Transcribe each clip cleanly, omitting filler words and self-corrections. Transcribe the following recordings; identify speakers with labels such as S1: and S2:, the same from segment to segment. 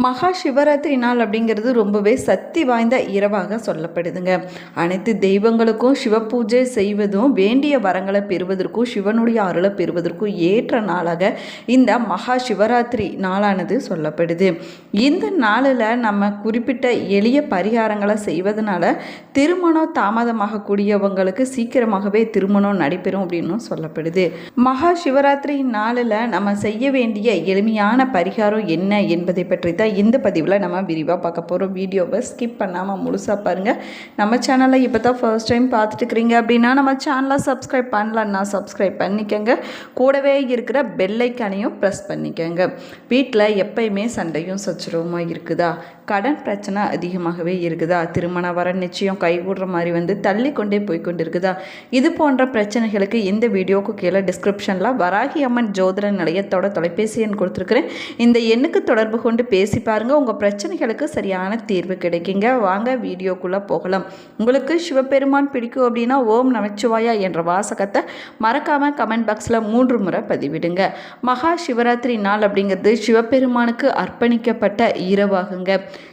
S1: மகா சிவராத்திரி நாள் அப்படிங்கிறது ரொம்பவே சக்தி வாய்ந்த இரவாக சொல்லப்படுதுங்க. அனைத்து தெய்வங்களுக்கும் சிவ பூஜை செய்வதும் வேண்டிய வரங்களை பெறுவதற்கும் சிவனுடைய அருளை பெறுவதற்கும் ஏற்ற நாளாக இந்த மகா சிவராத்திரி நாளானது சொல்லப்படுது. இந்த நாளில் நம்ம குறிப்பிட்ட எளிய பரிகாரங்களை செய்வதனால திருமணம் தாமதமாக கூடியவங்களுக்கு சீக்கிரமாகவே திருமணம் நடைபெறும் அப்படின்னு சொல்லப்படுது. மகா சிவராத்திரி நாளில் நம்ம செய்ய வேண்டிய எளிமையான பரிகாரம் என்ன என்பதை பற்றி தான் இந்த பதிவில் நம்ம விரிவாக பார்க்க போகிறோம். வீடியோவை ஸ்கிப் பண்ணாமல் முழுசாக பாருங்கள். நம்ம சேனலை இப்போ தான் ஃபர்ஸ்ட் டைம் பார்த்துட்டு இருக்கிறீங்க அப்படின்னா நம்ம சேனலை சப்ஸ்கிரைப் பண்ணலன்னா சப்ஸ்கிரைப் பண்ணிக்கோங்க. கூடவே இருக்கிற பெல் ஐக்கானையும் ப்ரெஸ் பண்ணிக்கோங்க. வீட்டில் எப்பயுமே சண்டையும் சச்சரவுமா இருக்குதா? கடன் பிரச்சனை அதிகமாகவே இருக்குதா? திருமண வர நிச்சயம் கைகூடுற மாதிரி தள்ளி கொண்டே போய்கொண்டு இருக்குதா? இது போன்ற பிரச்சனைகளுக்கு இந்த வீடியோக்கு கீழே டிஸ்கிரிப்ஷனில் வராகி அம்மன் ஜோதிட நிலையத்தோட தொலைபேசி எண் கொடுத்துருக்குறேன். இந்த எண்ணுக்கு தொடர்பு கொண்டு பேசி பாருங்கள். உங்கள் பிரச்சனைகளுக்கு சரியான தீர்வு கிடைக்குங்க. வாங்க வீடியோக்குள்ளே போகலாம். உங்களுக்கு சிவபெருமான் பிடிக்கும் அப்படின்னா ஓம் நமச்சிவாயா என்ற வாசகத்தை மறக்காமல் கமெண்ட் பாக்ஸில் 3 முறை பதிவிடுங்க. மகா சிவராத்திரி நாள் அப்படிங்கிறது சிவபெருமானுக்கு அர்ப்பணிக்கப்பட்ட இரவாகுங்க.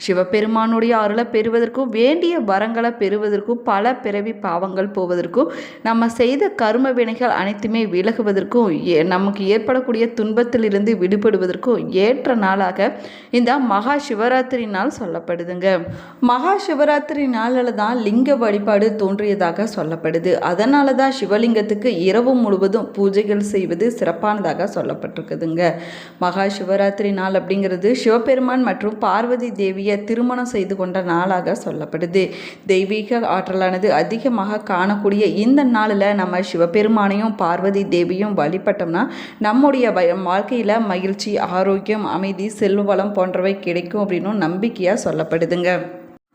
S1: சிவபெருமானுடைய அருளை பெறுவதற்கும் வேண்டிய வரங்களை பெறுவதற்கும் பல பிறவி பாவங்கள் போவதற்கும் நம்ம செய்த கர்ம வினைகள் அனைத்துமே விலகுவதற்கும் நமக்கு ஏற்படக்கூடிய துன்பத்திலிருந்து விடுபடுவதற்கும் ஏற்ற நாளாக இந்த மகா சிவராத்திரி நாள் சொல்லப்படுதுங்க. மகா சிவராத்திரி நாளில் தான் லிங்க வழிபாடு தோன்றியதாக சொல்லப்படுது. அதனால தான் சிவலிங்கத்துக்கு இரவு முழுவதும் பூஜைகள் செய்வது சிறப்பானதாக சொல்லப்பட்டிருக்குதுங்க. மகா சிவராத்திரி நாள் அப்படிங்கிறது சிவபெருமான் மற்றும் பார்வதி தேவியை திருமணம் செய்து கொண்ட நாளாக சொல்லப்படுது. தெய்வீக ஆற்றலானது அதிகமாக காணக்கூடிய இந்த நாளில் நம்ம சிவபெருமானையும் பார்வதி தேவியும் வழிபட்டோம்னா நம்முடைய வாழ்க்கையில் மகிழ்ச்சி, ஆரோக்கியம், அமைதி, செல்வ வளம் போன்றவை கிடைக்கும் அப்படின்னு நம்பிக்கையாக சொல்லப்படுதுங்க.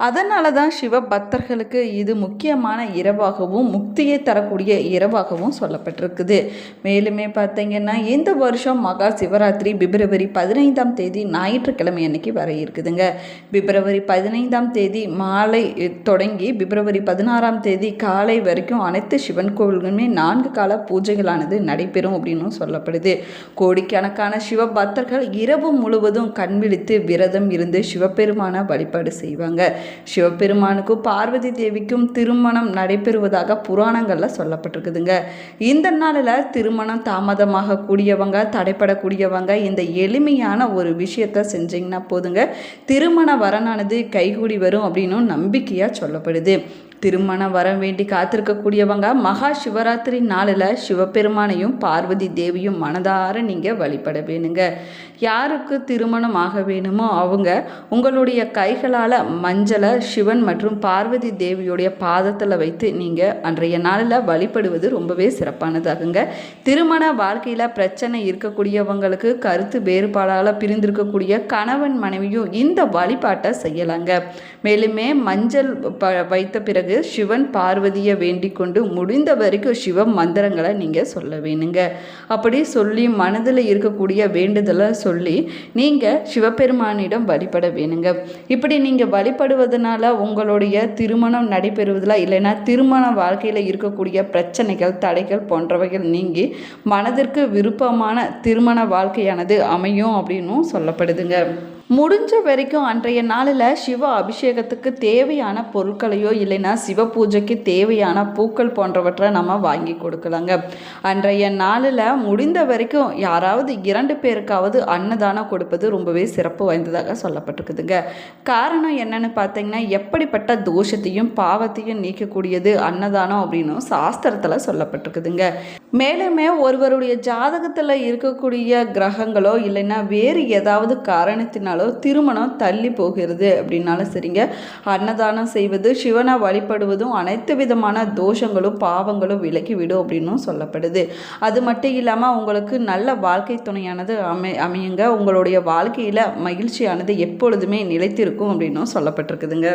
S1: அதனால தான் சிவ பக்தர்களுக்கு இது முக்கியமான இரவாகவும் முக்தியை தரக்கூடிய இரவாகவும் சொல்லப்பட்டிருக்குது. மேலுமே பார்த்தீங்கன்னா இந்த வருஷம் மகா சிவராத்திரி பிப்ரவரி 15ஆம் தேதி ஞாயிற்றுக்கிழமை அன்னைக்கு வர இருக்குதுங்க. பிப்ரவரி 15ஆம் தேதி மாலை தொடங்கி பிப்ரவரி 16ஆம் தேதி காலை வரைக்கும் அனைத்து சிவன் கோவில்களுமே 4 கால பூஜைகளானது நடைபெறும் அப்படின்னு சொல்லப்படுது. கோடிக்கணக்கான சிவ பக்தர்கள் இரவு முழுவதும் கண் விழித்து விரதம் இருந்து சிவபெருமான வழிபாடு செய்வாங்க. சிவபெருமானுக்கும் பார்வதி தேவிக்கும் திருமணம் நடைபெறுவதாக புராணங்களில் சொல்லப்பட்டிருக்குதுங்க. இந்த நாளில் திருமணம் தாமதமாக கூடியவங்க, தடைப்படக்கூடியவங்க இந்த எளிமையான ஒரு விஷயத்தை செஞ்சிங்கன்னா போதுங்க, திருமண வரனானது கைகூடி வரும் அப்படின்னு நம்பிக்கையாக சொல்லப்படுது. திருமணம் வர வேண்டி காத்திருக்கக்கூடியவங்க மகா சிவராத்திரி நாளில் சிவபெருமானையும் பார்வதி தேவியும் மனதார நீங்கள் வழிபட வேணுங்க. யாருக்கு திருமணம் ஆக வேணுமோ அவங்க உங்களுடைய கைகளால் மஞ்சளை சிவன் மற்றும் பார்வதி தேவியுடைய பாதத்தில் வைத்து நீங்கள் அன்றைய நாளில் வழிபடுவது ரொம்பவே சிறப்பானதாகுங்க. திருமண வாழ்க்கையில் பிரச்சனை இருக்கக்கூடியவங்களுக்கு, கருத்து வேறுபாடால் பிரிந்திருக்கக்கூடிய கணவன் மனைவியும் இந்த வழிபாட்டை செய்யலாங்க. மேலுமே மஞ்சள் வைத்த பிறகு சிவன் பார்வதியை வேண்டிக் கொண்டு முடிந்த வரைக்கும் சிவ மந்திரங்களை நீங்கள் சொல்ல வேணுங்க. அப்படி சொல்லி மனதில் இருக்கக்கூடிய வேண்டுதலை சொல்லி நீங்கள் சிவபெருமானிடம் வழிபட வேணுங்க. இப்படி நீங்கள் வழிபடுவதனால உங்களுடைய திருமணம் நடைபெறுவதில் இல்லைன்னா திருமண வாழ்க்கையில் இருக்கக்கூடிய பிரச்சனைகள், தடைகள் போன்றவைகள் நீங்கி மனதிற்கு விருப்பமான திருமண வாழ்க்கையானது அமையும் அப்படின்னும் சொல்லப்படுதுங்க. முடிஞ்ச வரைக்கும் அன்றைய நாளில் சிவ அபிஷேகத்துக்கு தேவையான பொருட்களையோ இல்லைன்னா சிவ பூஜைக்கு தேவையான பூக்கள் போன்றவற்றை நம்ம வாங்கி கொடுக்கலாங்க. அன்றைய நாளில் முடிந்த வரைக்கும் யாராவது 2 பேருக்காவது அன்னதானம் கொடுப்பது ரொம்பவே சிறப்பு வாய்ந்ததாக சொல்லப்பட்டிருக்குதுங்க. காரணம் என்னன்னு பார்த்தீங்கன்னா எப்படிப்பட்ட தோஷத்தையும் பாவத்தையும் நீக்கக்கூடியது அன்னதானம் அப்படின்னு சாஸ்திரத்தில் சொல்லப்பட்டிருக்குதுங்க. மேலுமே ஒருவருடைய ஜாதகத்தில் இருக்கக்கூடிய கிரகங்களோ இல்லைன்னா வேறு ஏதாவது காரணத்தினால் திருமணம் தள்ளி போகிறது அப்படின்னாலும் சரிங்க, அன்னதானம் செய்வது, சிவனை வழிபடுவதும் அனைத்து விதமான தோஷங்களும் பாவங்களும் விலக்கிவிடும் அப்படின்னும் சொல்லப்படுது. அது மட்டும் இல்லாமல் உங்களுக்கு நல்ல வாழ்க்கை துணையானது அமையுங்க. உங்களுடைய வாழ்க்கையில் மகிழ்ச்சியானது எப்பொழுதுமே நிலைத்திருக்கும் அப்படின்னும் சொல்லப்பட்டிருக்குதுங்க.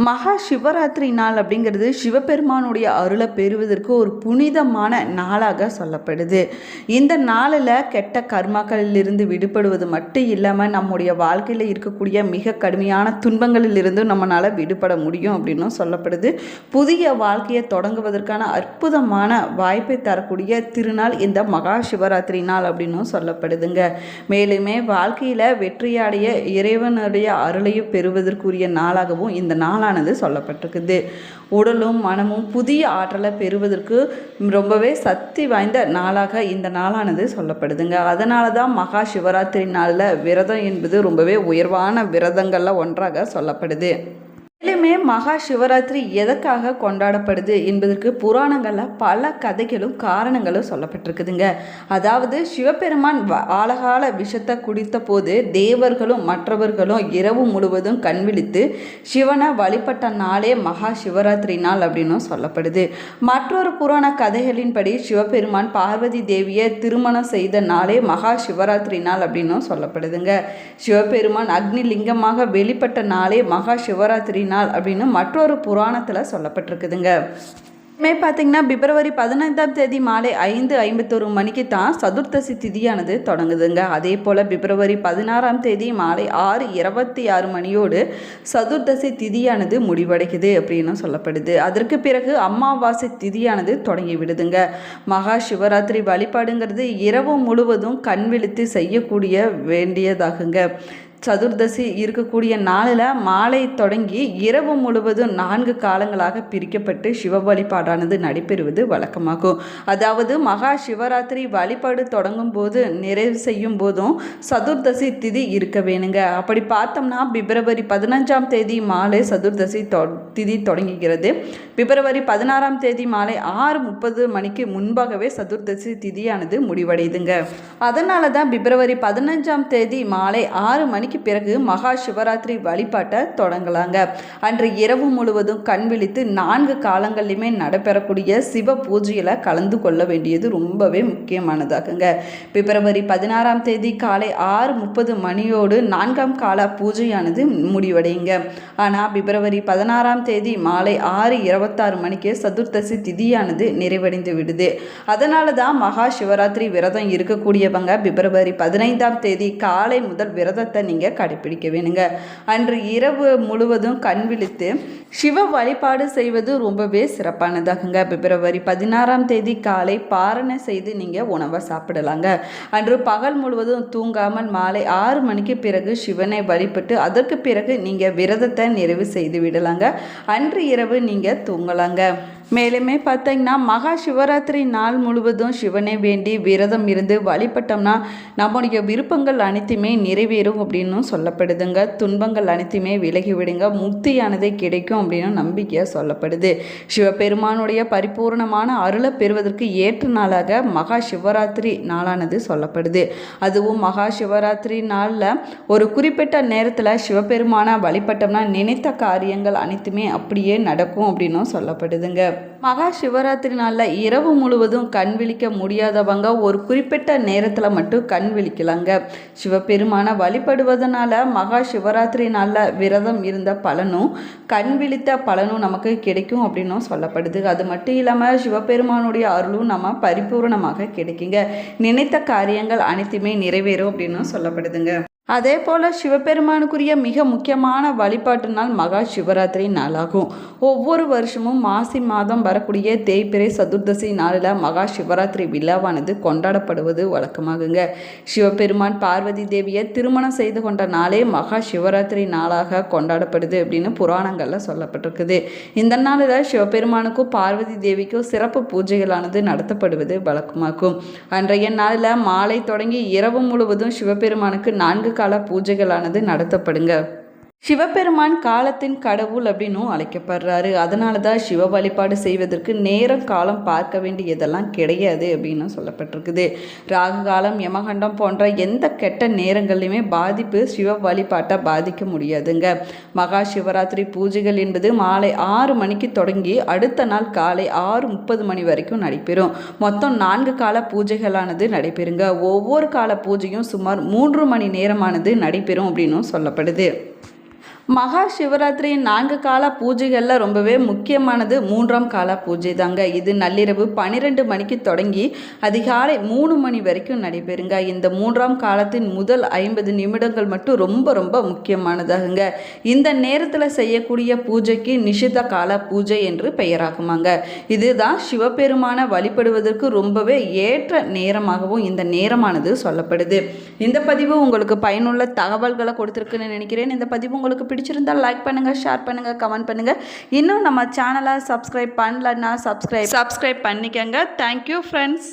S1: மகா சிவராத்திரி நாள் அப்படிங்கிறது சிவபெருமானுடைய அருளை பெறுவதற்கு ஒரு புனிதமான நாளாக சொல்லப்படுது. இந்த நாளில் கெட்ட கர்மாக்களிலிருந்து விடுபடுவது மட்டும் இல்லாமல் நம்முடைய வாழ்க்கையில் இருக்கக்கூடிய மிக கடுமையான துன்பங்களிலிருந்து நம்மளால் விடுபட முடியும் அப்படின்னும் சொல்லப்படுது. புதிய வாழ்க்கையை தொடங்குவதற்கான அற்புதமான வாய்ப்பை தரக்கூடிய திருநாள் இந்த மகா சிவராத்திரி நாள் அப்படின்னும் சொல்லப்படுதுங்க. மேலுமே வாழ்க்கையில் வெற்றியடைய இறைவனுடைய அருளையும் பெறுவதற்குரிய நாளாகவும் இந்த நாள் சொல்லப்பட்டிருக்குது. உடலும் மனமும் புதிய ஆற்றலை பெறுவதற்கு ரொம்பவே சக்தி வாய்ந்த நாளாக இந்த நாளானது சொல்லப்படுதுங்க. அதனால தான் மகா சிவராத்திரி நாளில் விரதம் என்பது ரொம்பவே உயர்வான விரதங்களில் ஒன்றாக சொல்லப்படுது. மேலுமே மகா சிவராத்திரி எதற்காக கொண்டாடப்படுது என்பதற்கு புராணங்களில் பல கதைகளும் காரணங்களும் சொல்லப்பட்டிருக்குதுங்க. அதாவது சிவபெருமான் ஆழகால விஷத்தை குடித்த போது தேவர்களும் மற்றவர்களும் இரவு முழுவதும் கண்விழித்து சிவனை வழிபட்ட நாளே மகா சிவராத்திரி நாள் அப்படின்னும் சொல்லப்படுது. மற்றொரு புராண கதைகளின்படி சிவபெருமான் பார்வதி தேவியை திருமணம் செய்த நாளே மகா சிவராத்திரி நாள் அப்படின்னும் சொல்லப்படுதுங்க. சிவபெருமான் அக்னி லிங்கமாக வெளிப்பட்ட நாளே மகா சிவராத்திரி நாள் அப்படின்னு மற்றொரு புராணத்தில் சொல்லப்பட்டிருக்குதுங்க. பார்த்தீங்கன்னா பிப்ரவரி 15ஆம் தேதி மாலை 5:51 மணிக்கு தான் சதுர்த்தசி திதியானது தொடங்குதுங்க. அதே போல் பிப்ரவரி 16ஆம் தேதி மாலை 6:26 மணியோடு சதுர்த்தசி திதியானது முடிவடைக்குது அப்படின்னு சொல்லப்படுது. அதற்கு பிறகு அமாவாசை திதியானது தொடங்கி விடுதுங்க. மகா சிவராத்திரி வழிபாடுங்கிறது இரவு முழுவதும் கண் விழித்து செய்யக்கூடிய வேண்டியதாகுங்க. சதுர்தசி இருக்கக்கூடிய நாளில் மாலை தொடங்கி இரவு முழுவதும் 4 காலங்களாக பிரிக்கப்பட்டு சிவ வழிபாடானது நடைபெறுவது வழக்கமாகும். அதாவது மகா சிவராத்திரி வழிபாடு தொடங்கும் போது நிறைவு செய்யும் போதும் சதுர்தசி திதி இருக்க வேணுங்க. அப்படி பார்த்தோம்னா பிப்ரவரி 15ஆம் தேதி மாலை சதுர்தசி திதி தொடங்குகிறது. பிப்ரவரி 16ஆம் தேதி மாலை 6:30 மணிக்கு முன்பாகவே சதுர்தசி திதியானது முடிவடையுதுங்க. அதனால தான் பிப்ரவரி 15ஆம் தேதி மாலை 6 மணிக்கு பிறகு மகா சிவராத்திரி வழிபாட்டை தொடங்கலாங்க. அன்று இரவு முழுவதும் கண் விழித்து 4 காலங்களிலுமே நடைபெறக்கூடிய சிவ பூஜையில் கலந்து கொள்ள வேண்டியது ரொம்பவே முக்கியமானதாகுங்க. பிப்ரவரி 16ஆம் தேதி காலை 6:30 மணியோடு 4ஆம் கால பூஜையானது முடிவடையுங்க. ஆனால் பிப்ரவரி 16ஆம் தேதி மாலை 6:26 மணிக்கு சதுர்த்தசி திதியானது நிறைவடைந்து விடுது. அதனால தான் மகா சிவராத்திரி விரதம் இருக்கக்கூடியவங்க பிப்ரவரி 15ஆம் தேதி காலை முதல் விரதத்தை நீங்கள் கடைபிடிக்க வேணுங்க. அன்று இரவு முழுவதும் கண் விழித்து சிவ வழிபாடு செய்வது ரொம்பவே சிறப்பானதாகுங்க. பிப்ரவரி 16ஆம் தேதி காலை பாரணை செய்து நீங்கள் உணவை சாப்பிடலாங்க. அன்று பகல் முழுவதும் தூங்காமல் மாலை 6 மணிக்கு பிறகு சிவனை வழிபட்டு அதற்கு பிறகு நீங்கள் விரதத்தை நிறைவு செய்து விடலாங்க. அன்று இரவு நீங்கள் தூங்கலாங்க. மேலுமே பார்த்தீங்கன்னா மகா சிவராத்திரி நாள் முழுவதும் சிவனை வேண்டி விரதம் இருந்து வழிபட்டோம்னா நம்முடைய விருப்பங்கள் அனைத்துமே நிறைவேறும் அப்படின்னு சொல்லப்படுதுங்க. துன்பங்கள் அனைத்துமே விலகி விடுங்க, முக்தியானதே கிடைக்கும் அப்படின்னு நம்பிக்கையாக சொல்லப்படுது. சிவபெருமானுடைய பரிபூர்ணமான அருளை பெறுவதற்கு ஏற்ற நாளாக மகா சிவராத்திரி நாளானது சொல்லப்படுது. அதுவும் மகா சிவராத்திரி நாளில் ஒரு குறிப்பிட்ட நேரத்தில் சிவபெருமானை வழிபட்டோம்னா நினைத்த காரியங்கள் அனைத்துமே அப்படியே நடக்கும் அப்படின்னும் சொல்லப்படுதுங்க. மகா சிவராத்திரி நாளில் இரவு முழுவதும் கண் விழிக்க முடியாதவங்க ஒரு குறிப்பிட்ட நேரத்தில் மட்டும் கண் விழிக்கலாங்க. சிவபெருமானை வழிபடுவதனால மகா சிவராத்திரி நாளில் விரதம் இருந்த பலனும் கண் விழித்த பலனும் நமக்கு கிடைக்கும் அப்படின்னும் சொல்லப்படுது. அது மட்டும் இல்லாமல் சிவபெருமானுடைய அருளும் நம்ம பரிபூர்ணமாக கிடைக்குங்க. நினைத்த காரியங்கள் அனைத்துமே நிறைவேறும் அப்படின்னு சொல்லப்படுதுங்க. அதே போல் சிவபெருமானுக்குரிய மிக முக்கியமான வழிபாட்டு நாள் மகா சிவராத்திரி நாளாகும். ஒவ்வொரு வருஷமும் மாசி மாதம் வரக்கூடிய தேய்பிறை சதுர்தசி நாளில் மகா சிவராத்திரி விழாவானது கொண்டாடப்படுவது வழக்கமாகுங்க. சிவபெருமான் பார்வதி தேவியை திருமணம் செய்து கொண்ட நாளே மகா சிவராத்திரி நாளாக கொண்டாடப்படுது அப்படின்னு புராணங்களில் சொல்லப்பட்டிருக்குது. இந்த நாளில் சிவபெருமானுக்கும் பார்வதி தேவிக்கும் சிறப்பு பூஜைகளானது நடத்தப்படுவது வழக்கமாகும். அன்றைய நாளில் மாலை தொடங்கி இரவு முழுவதும் சிவபெருமானுக்கு 4 கால பூஜைகளானது நடத்தப்படுங்க. சிவபெருமான் காலத்தின் கடவுள் அப்படின்னும் அழைக்கப்படுறாரு. அதனால தான் சிவ வழிபாடு செய்வதற்கு நேரம் காலம் பார்க்க வேண்டியதெல்லாம் கிடையாது அப்படின்னு சொல்லப்பட்டிருக்குது. ராகு காலம், யமகண்டம் போன்ற எந்த கெட்ட நேரங்கள்லையுமே பாதிப்பு சிவ வழிபாட்டை பாதிக்க முடியாதுங்க. மகா சிவராத்திரி பூஜைகள் என்பது மாலை 6 மணிக்கு தொடங்கி அடுத்த நாள் காலை 6:30 மணி வரைக்கும் நடைபெறும். மொத்தம் 4 கால பூஜைகளானது நடைபெறுங்க. ஒவ்வொரு கால பூஜையும் சுமார் 3 மணி நேரமானது நடைபெறும் அப்படின்னும் சொல்லப்படுது. மகா சிவராத்திரி 4 கால பூஜைகளில் ரொம்பவே முக்கியமானது 3ஆம் கால பூஜை தாங்க. இது நள்ளிரவு 12 மணிக்கு தொடங்கி அதிகாலை 3 மணி வரைக்கும் நடைபெறுங்க. இந்த 3ஆம் காலத்தின் முதல் 50 நிமிடங்கள் மட்டும் ரொம்ப ரொம்ப முக்கியமானதாகுங்க. இந்த நேரத்தில் செய்யக்கூடிய பூஜைக்கு நிஷித கால பூஜை என்று பெயராகுமாங்க. இதுதான் சிவபெருமான வழிபடுவதற்கு ரொம்பவே ஏற்ற நேரமாகவும் இந்த நேரமானது சொல்லப்படுது. இந்த பதிவு உங்களுக்கு பயனுள்ள தகவல்களை கொடுத்துருக்குன்னு நினைக்கிறேன். இந்த பதிவு உங்களுக்கு பிடிச்சிருந்தால் லைக் பண்ணுங்கள், ஷேர் பண்ணுங்கள், கமெண்ட் பண்ணுங்கள். இன்னும் நம்ம சேனலை சப்ஸ்கிரைப் பண்ணலன்னா சப்ஸ்கிரைப் பண்ணிக்கங்க. Thank you friends.